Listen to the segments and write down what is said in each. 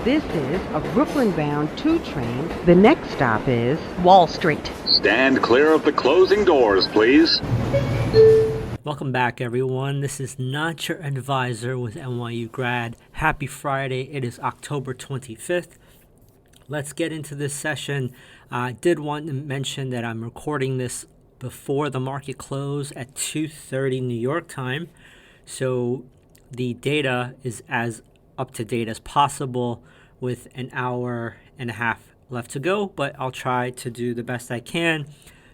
This is a Brooklyn-bound 2 train. The next stop is Wall Street. Stand clear of the closing doors, please. Welcome back, everyone. This is Not Your Advisor with NYU Grad. Happy Friday. It is October 25th. Let's get into this session. I did want to mention that I'm recording this before the market close at 2:30 New York time. So the data is as up to date as possible with an hour and a half left to go, but I'll try to do the best I can.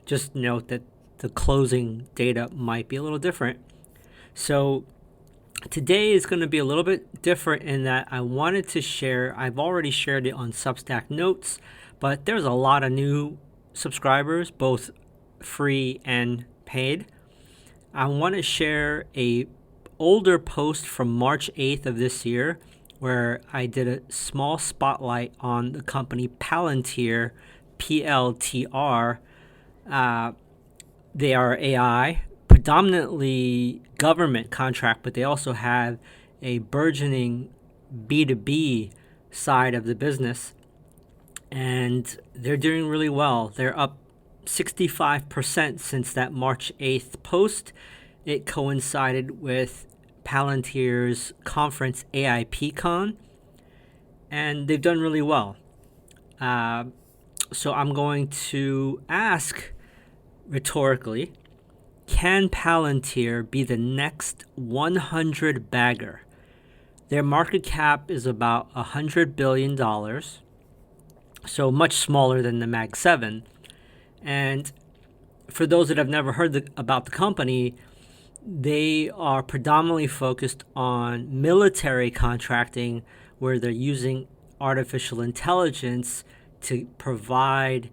Just note that the closing data might be a little different. So today is going to be a little bit different in that I wanted to share, I've already shared it on Substack Notes, but there's a lot of new subscribers, both free and paid. I want to share a older post from March 8th of this year where I did a small spotlight on the company Palantir, PLTR. They are AI, predominantly government contract, but they also have a burgeoning B2B side of the business. And they're doing really well. They're up 65% since that March 8th post. It coincided with Palantir's conference AIPCon, and they've done really well. So I'm going to ask rhetorically, can Palantir be the next 100 bagger? Their market cap is about $100 billion, so much smaller than the Mag 7. And for those that have never heard about the company, they are predominantly focused on military contracting, where they're using artificial intelligence to provide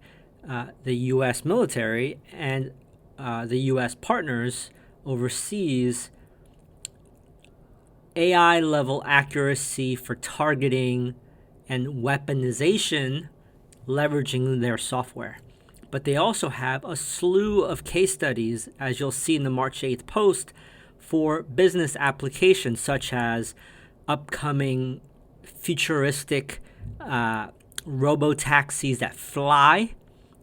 the U.S. military and the U.S. partners overseas AI-level accuracy for targeting and weaponization, leveraging their software. But they also have a slew of case studies, as you'll see in the March 8th post, for business applications such as upcoming futuristic robo-taxis that fly.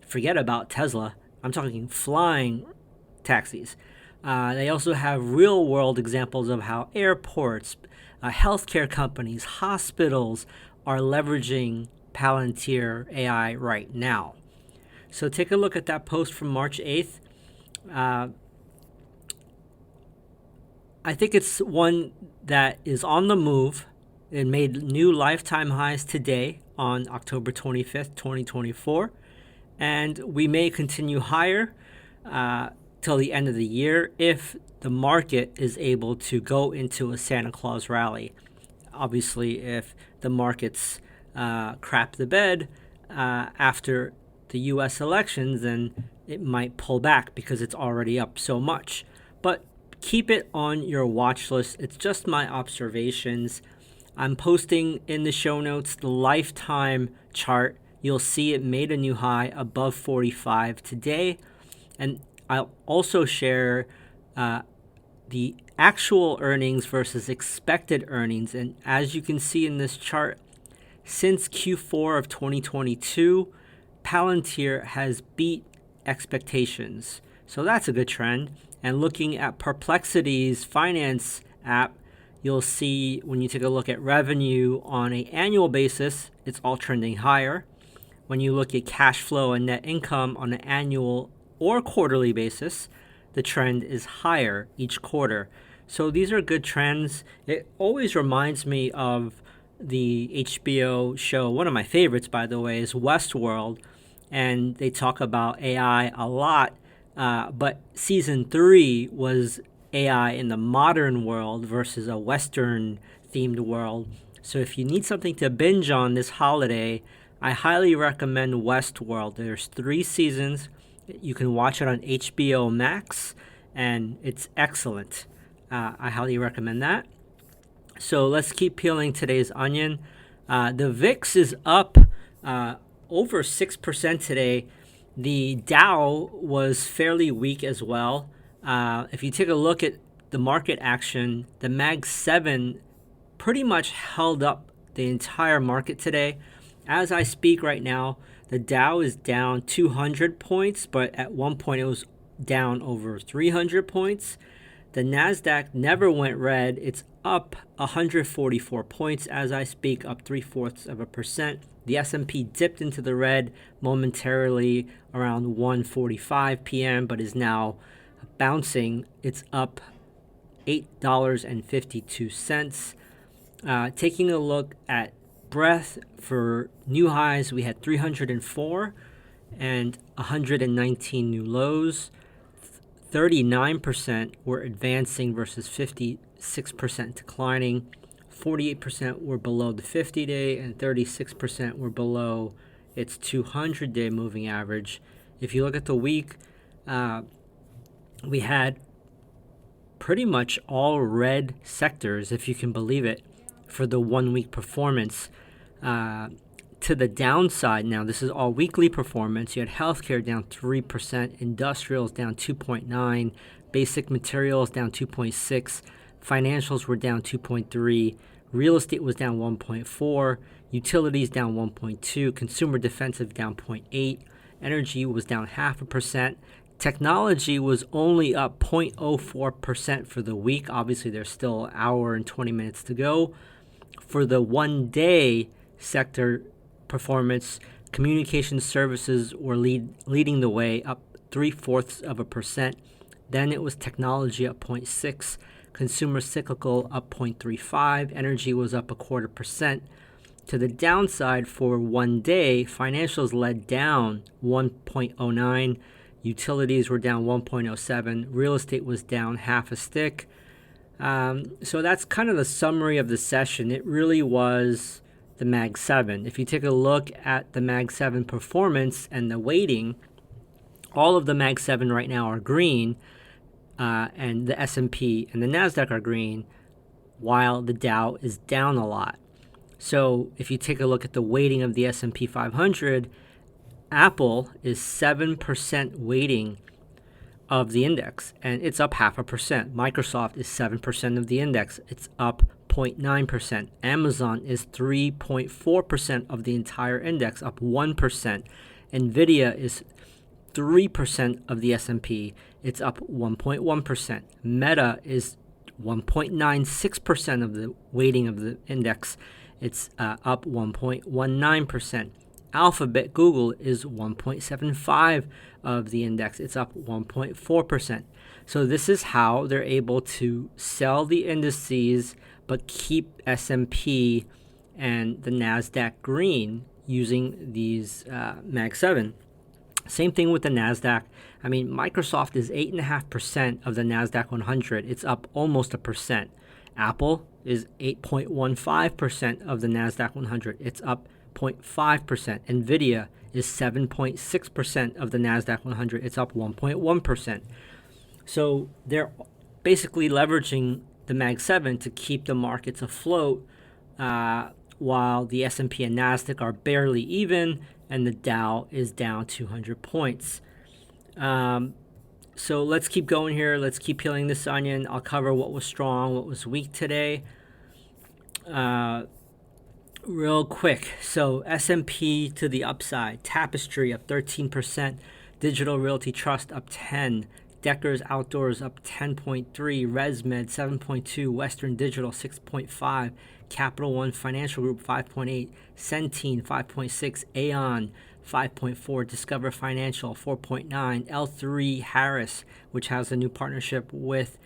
Forget about Tesla. I'm talking flying taxis. They also have real-world examples of how airports, healthcare companies, hospitals are leveraging Palantir AI right now. So take a look at that post from March 8th. I think it's one that is on the move. It made new lifetime highs today on October 25th, 2024. And we may continue higher till the end of the year if the market is able to go into a Santa Claus rally. Obviously, if the markets crap the bed after the U.S. elections, then it might pull back because it's already up so much. But keep it on your watch list. It's just my observations. I'm posting in the show notes the lifetime chart. You'll see it made a new high above 45 today. And I'll also share the actual earnings versus expected earnings. And as you can see in this chart, since Q4 of 2022, Palantir has beat expectations. So that's a good trend. And looking at Perplexity's finance app, you'll see when you take a look at revenue on an annual basis, it's all trending higher. When you look at cash flow and net income on an annual or quarterly basis, the trend is higher each quarter. So these are good trends. It always reminds me of the HBO show. One of my favorites, by the way, is Westworld. And they talk about AI a lot. But season 3 was AI in the modern world versus a Western themed world. So if you need something to binge on this holiday, I highly recommend Westworld. There's 3 seasons. You can watch it on HBO Max, and it's excellent. I highly recommend that. So let's keep peeling today's onion. The VIX is up over 6% today. The Dow was fairly weak as well. If you take a look at the market action, the Mag 7 pretty much held up the entire market today. As I speak right now, the Dow is down 200 points, but at one point it was down over 300 points. The NASDAQ never went red. It's up 144 points as I speak, up 0.75%. The S&P dipped into the red momentarily around 1:45 p.m., but is now bouncing. It's up $8.52. Taking a look at breadth for new highs, we had 304 and 119 new lows. 39% were advancing versus 56% declining. 48% were below the 50-day and 36% were below its 200-day moving average. If you look at the week, we had pretty much all red sectors, if you can believe it, for the 1 week performance. To the downside now, this is all weekly performance. You had healthcare down 3%, industrials down 2.9%, basic materials down 2.6%, financials were down 2.3%, real estate was down 1.4%, utilities down 1.2%, consumer defensive down 0.8%, energy was down 0.5%. Technology was only up 0.04% for the week. Obviously, there's still an hour and 20 minutes to go. For the 1 day sector performance, communication services were leading the way, up 0.75%. Then it was technology up 0.6%, consumer cyclical up 0.35%, energy was up 0.25%. To the downside for 1 day, financials led down 1.09%, utilities were down 1.07%, real estate was down half a stick. So that's kind of the summary of the session. It really was the Mag 7. If you take a look at the Mag 7 performance and the weighting, all of the Mag 7 right now are green, and the S&P and the NASDAQ are green, while the Dow is down a lot. So if you take a look at the weighting of the S&P 500, Apple is 7% weighting of the index, and it's up 0.5%. Microsoft is 7% of the index. It's up 0.9%. Amazon is 3.4% of the entire index, up 1%. Nvidia is 3% of the S&P. It's up 1.1%. Meta is 1.96% of the weighting of the index. It's up 1.19%. Alphabet, Google is 1.75 of the index. It's up 1.4%. So this is how they're able to sell the indices but keep S&P and the NASDAQ green using these Mag 7. Same thing with the NASDAQ. I mean, Microsoft is 8.5% of the NASDAQ 100. It's up almost 1%. Apple is 8.15% of the NASDAQ 100. It's up 0.5%. Nvidia is 7.6% of the NASDAQ 100. It's up 1.1%. So they're basically leveraging the Mag 7 to keep the markets afloat, while the S&P and NASDAQ are barely even, and the Dow is down 200 points. So let's keep going here. Let's keep peeling this onion. I'll cover what was strong, what was weak today. Real quick. So S&P to the upside. Tapestry up 13%. Digital Realty Trust up 10%. Deckers Outdoors up 10.3%. ResMed 7.2%. Western Digital 6.5%. Capital One Financial Group 5.8%. Centene 5.6%. Aon 5.4%. Discover Financial 4.9%. L3 Harris, which has a new partnership with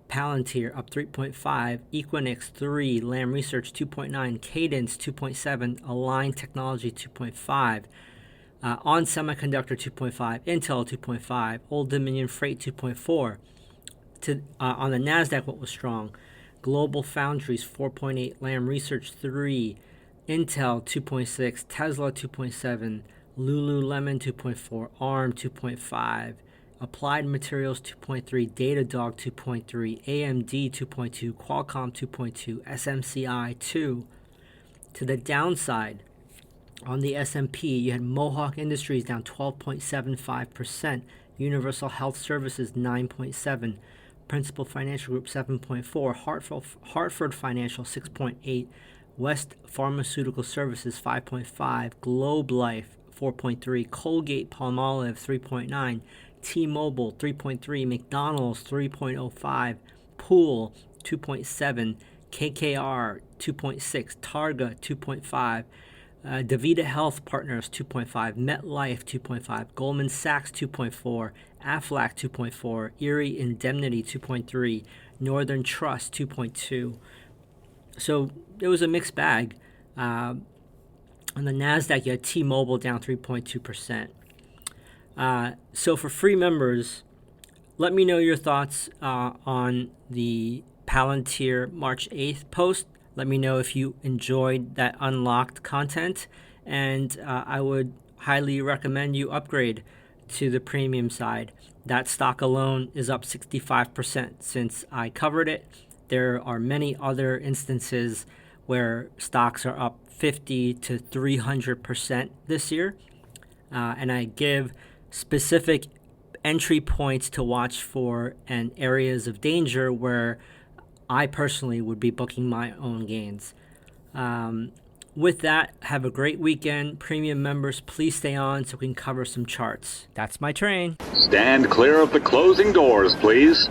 Palantir, up 3.5%, Equinix 3%, Lam Research 2.9%, Cadence 2.7%, Align Technology 2.5%, On Semiconductor 2.5%, Intel 2.5%, Old Dominion Freight 2.4%. On the NASDAQ, what was strong? Global Foundries 4.8%, Lam Research 3%, Intel 2.6%, Tesla 2.7%, Lululemon 2.4%, ARM 2.5%, Applied Materials 2.3%, Datadog 2.3%, AMD 2.2%, Qualcomm 2.2%, SMCI 2%. To the downside, on the S&P, you had Mohawk Industries down 12.75%, Universal Health Services 9.7%, Principal Financial Group 7.4%, Hartford Financial 6.8%, West Pharmaceutical Services 5.5, Globe Life 4.3, Colgate Palmolive 3.9, T-Mobile 3.3, McDonald's 3.05, Pool 2.7, KKR 2.6, Targa 2.5, DaVita Health Partners 2.5, MetLife 2.5, Goldman Sachs 2.4, Aflac 2.4, Erie Indemnity 2.3, Northern Trust 2.2. So it was a mixed bag. On the NASDAQ, you had T-Mobile down 3.2%. So for free members, let me know your thoughts on the Palantir March 8th post. Let me know if you enjoyed that unlocked content, and I would highly recommend you upgrade to the premium side. That stock alone is up 65% since I covered it. There are many other instances where stocks are up 50 to 300% this year, and I give specific entry points to watch for and areas of danger where I personally would be booking my own gains. With that, have a great weekend. Premium members, please stay on so we can cover some charts. That's my train. Stand clear of the closing doors, please.